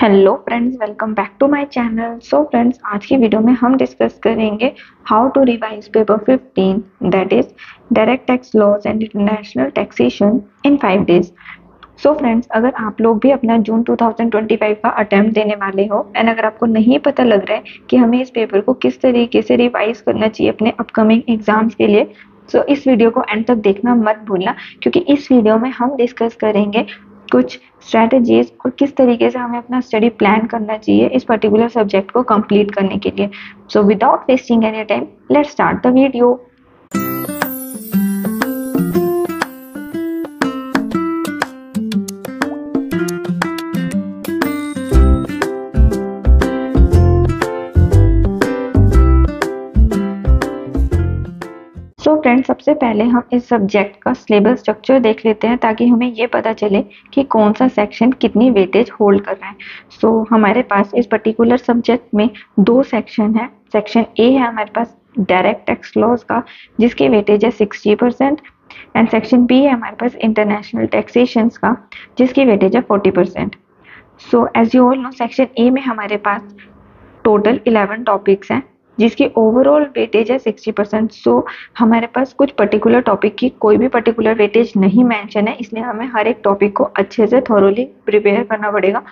Hello friends, welcome back to my channel. So friends, आज की video में हम डिस्कस करेंगे how to revise paper 15, that is direct tax laws and international taxation in 5 days. So friends, अगर आप लोग भी अपना जून 2025 का अटेम्प्ट देने वाले हो एंड अगर आपको नहीं पता लग रहा है कि हमें इस पेपर को किस तरीके से रिवाइज करना चाहिए अपने अपकमिंग एग्जाम्स के लिए, सो इस वीडियो को एंड तक देखना मत भूलना, क्योंकि इस वीडियो में हम डिस्कस करेंगे कुछ स्ट्रेटजीज और किस तरीके से हमें अपना स्टडी प्लान करना चाहिए इस पर्टिकुलर सब्जेक्ट को कंप्लीट करने के लिए। So without wasting any time, let's start the video. So friends, सबसे पहले हम इस सब्जेक्ट का सिलेबस स्ट्रक्चर देख लेते हैं ताकि हमें ये पता चले कि कौन सा सेक्शन कितनी वेटेज होल्ड कर रहा है। सो हमारे पास इस पर्टिकुलर सब्जेक्ट में 2 सेक्शन है। सेक्शन ए है हमारे पास डायरेक्ट टैक्स लॉज का, जिसकी वेटेज है 60%, एंड सेक्शन बी है हमारे पास इंटरनेशनल टैक्सेशन का, जिसकी वेटेज है 40%। So as you all know, section A में हमारे पास टोटल 11 टॉपिक्स हैं, जिसकी ओवरऑल वेटेज है 60%। सो हमारे पास कुछ पर्टिकुलर टॉपिक की कोई भी पर्टिकुलर वेटेज नहीं मेंशन है, इसलिए हमें हर एक टॉपिक को अच्छे से थॉरोली प्रिपेयर करना पड़ेगा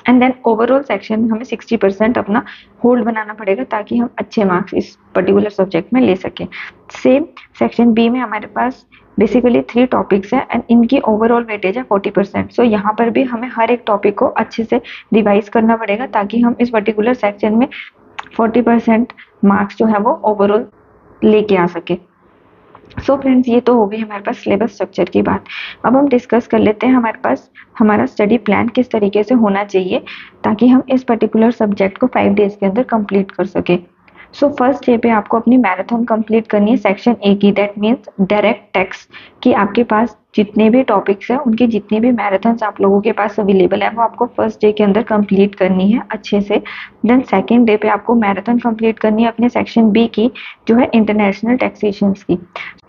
एंड देन ओवरऑल सेक्शन में हमें 60% अपना होल्ड बनाना पड़ेगा ताकि हम अच्छे मार्क्स इस पर्टिकुलर सब्जेक्ट में ले सकें। सेम सेक्शन बी में हमारे पास बेसिकली 3 टॉपिक्स हैं एंड इनकी ओवरऑल वेटेज है 40%। सो यहाँ पर भी हमें हर एक टॉपिक को अच्छे से रिवाइज करना पड़ेगा ताकि हम इस पर्टिकुलर सेक्शन में 40% मार्क्स जो है वो ओवरऑल लेके आ सके। सो फ्रेंड्स, ये तो हो गई हमारे पास सिलेबस स्ट्रक्चर की बात। अब हम डिस्कस कर लेते हैं हमारे पास हमारा स्टडी प्लान किस तरीके से होना चाहिए ताकि हम इस पर्टिकुलर सब्जेक्ट को 5 डेज के अंदर कंप्लीट कर सके। सो फर्स्ट डे पे आपको अपनी मैराथन कंप्लीट करनी है सेक्शन ए की, दैट मीन्स डायरेक्ट टैक्स की। आपके पास जितने भी टॉपिक्स हैं उनकी जितनी भी मैराथन्स आप लोगों के पास अवेलेबल है वो आपको फर्स्ट डे के अंदर कंप्लीट करनी है अच्छे से। देन सेकेंड डे पे आपको मैराथन कंप्लीट करनी है अपने सेक्शन बी की, जो है इंटरनेशनल टैक्सेशन की।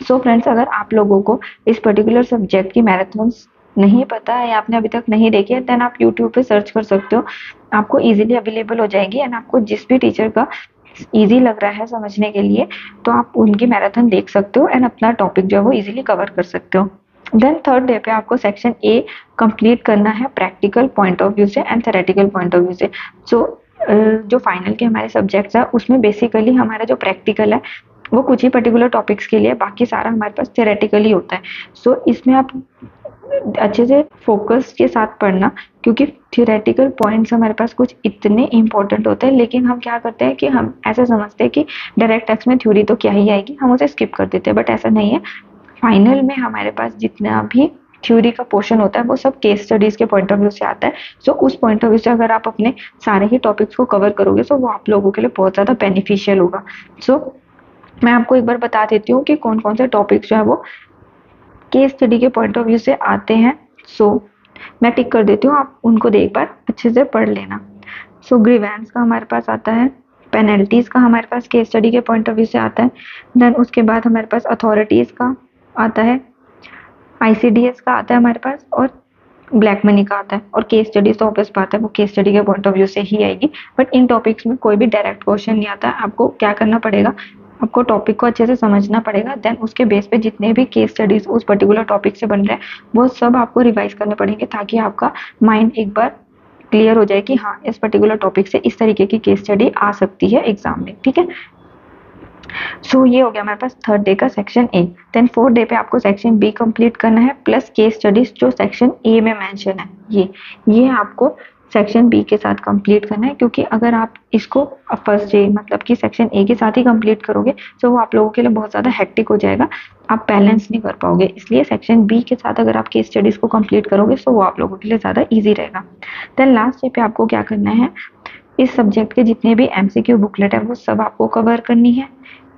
सो फ्रेंड्स, अगर आप लोगों को इस पर्टिकुलर सब्जेक्ट की मैराथन्स नहीं पता है या आपने अभी तक नहीं देखी है, देन आप यूट्यूब पे सर्च कर सकते हो, आपको इजीली अवेलेबल हो जाएगी एंड आपको जिस भी टीचर का इजी लग रहा है समझने के लिए तो आप उनकी मैराथन देख सकते हो एंड अपना टॉपिक जो है वो इजीली कवर कर सकते हो। देन थर्ड डे पे आपको सेक्शन ए कंप्लीट करना है प्रैक्टिकल पॉइंट ऑफ व्यू से and theoretical point of view से। सो जो फाइनल के हमारे सब्जेक्ट्स है उसमें बेसिकली हमारा जो प्रैक्टिकल है वो कुछ ही पर्टिकुलर टॉपिक्स के लिए, बाकी सारा हमारे पास थेरेटिकली होता है। सो इसमें आप अच्छे से फोकस के साथ पढ़ना, क्योंकि थियोरेटिकल पॉइंट्स हमारे पास कुछ इतने इंपॉर्टेंट होते हैं, लेकिन हम क्या करते हैं कि हम ऐसा समझते हैं कि डायरेक्ट टैक्स में थ्योरी तो क्या ही आएगी, हम उसे स्किप कर देते हैं, बट ऐसा नहीं है। फाइनल में हमारे पास जितना भी थ्योरी का पोर्शन होता है वो सब केस स्टडीज के पॉइंट ऑफ व्यू से आता है। सो उस पॉइंट ऑफ व्यू से अगर आप अपने सारे ही टॉपिक्स को कवर करोगे तो वो आप लोगों के लिए बहुत ज़्यादा बेनिफिशियल होगा। सो मैं आपको एक बार बता देती हूँ कि कौन कौन से टॉपिक्स जो है वो केस स्टडी के पॉइंट ऑफ व्यू से आते हैं। सो मैं टिक कर देती हूँ, आप उनको एक बार अच्छे से पढ़ लेना। सो ग्रीवेंस का हमारे पास आता है, पेनल्टीज का हमारे पास केस स्टडी के पॉइंट ऑफ व्यू से आता है। देन उसके बाद हमारे पास अथॉरिटीज का आता है, ICDS का आता है हमारे पास, और ब्लैक मनी का आता है। और केस स्टडीज तो ऑब्वियस बात है वो केस स्टडी के पॉइंट ऑफ व्यू से ही आएगी, बट इन टॉपिक्स में कोई भी डायरेक्ट क्वेश्चन नहीं आता। आपको क्या करना पड़ेगा, आपको टॉपिक को अच्छे से समझना पड़ेगा, देन उसके बेस पे जितने भी केस स्टडीज उस पर्टिकुलर टॉपिक से बन रहे हैं वो सब आपको रिवाइज करने पड़ेंगे ताकि आपका माइंड एक बार क्लियर हो जाए कि हाँ, इस पर्टिकुलर टॉपिक से इस तरीके की केस स्टडी आ सकती है एग्जाम में, ठीक है। सो ये हो गया हमारे पास थर्ड डे का section A. Then fourth day पे आपको सेक्शन बी कंप्लीट करना है प्लस केस स्टडीज जो सेक्शन ए में मेंशन है, ये आपको सेक्शन बी के साथ कंप्लीट करना है, क्योंकि अगर आप इसको फर्स्ट डे मतलब कि सेक्शन ए के साथ ही कंप्लीट करोगे तो वो आप लोगों के लिए बहुत ज़्यादा हेक्टिक हो जाएगा, आप बैलेंस नहीं कर पाओगे। इसलिए सेक्शन बी के साथ अगर आप केस स्टडीज़ को कंप्लीट करोगे तो वो आप लोगों के लिए ज़्यादा ईजी रहेगा। देन लास्ट डे पे आपको क्या करना है, इस सब्जेक्ट के जितने भी MCQ बुकलेट है वो सब आपको कवर करनी है,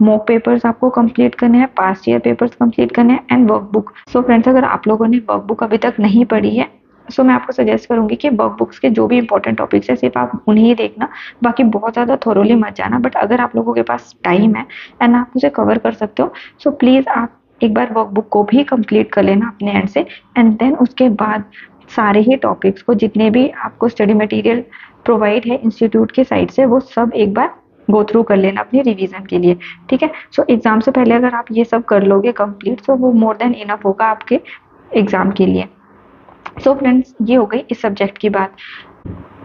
मॉक पेपर्स आपको कंप्लीट करने हैं, पास्ट ईयर पेपर्स कंप्लीट करने हैं एंड वर्कबुक। सो फ्रेंड्स, अगर आप लोगों ने वर्कबुक अभी तक नहीं पढ़ी है सो मैं आपको सजेस्ट करूंगी कि वर्कबुक्स के जो भी इंपॉर्टेंट टॉपिक्स है सिर्फ आप उन्हें ही देखना, बाकी बहुत ज़्यादा थोरोली मत जाना। बट अगर आप लोगों के पास टाइम है एंड आप उसे कवर कर सकते हो सो प्लीज़ आप एक बार वर्कबुक को भी कंप्लीट कर लेना अपने एंड से, एंड देन उसके बाद सारे ही टॉपिक्स को, जितने भी आपको स्टडी मटेरियल प्रोवाइड है इंस्टीट्यूट के साइड से, वो सब एक बार गो थ्रू कर लेना अपनी रिवीजन के लिए। ठीक है, सो एग्जाम से पहले अगर आप ये सब कर लोगे कंप्लीट, तो वो मोर देन इनफ होगा आपके एग्जाम के लिए। सो फ्रेंड्स, ये हो गई इस सब्जेक्ट की बात।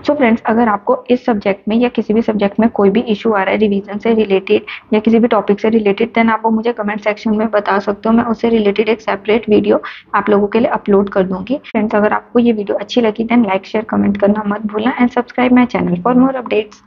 सो फ्रेंड्स, अगर आपको इस सब्जेक्ट में या किसी भी सब्जेक्ट में कोई भी इशू आ रहा है रिवीजन से रिलेटेड या किसी भी टॉपिक से रिलेटेड, देन आप वो मुझे कमेंट सेक्शन में बता सकते हो। मैं उससे रिलेटेड एक सेपरेट वीडियो आप लोगों के लिए अपलोड कर दूंगी। फ्रेंड्स, अगर आपको ये वीडियो अच्छी लगी, देन लाइक शेयर कमेंट करना मत भूलना and subscribe my channel for more updates.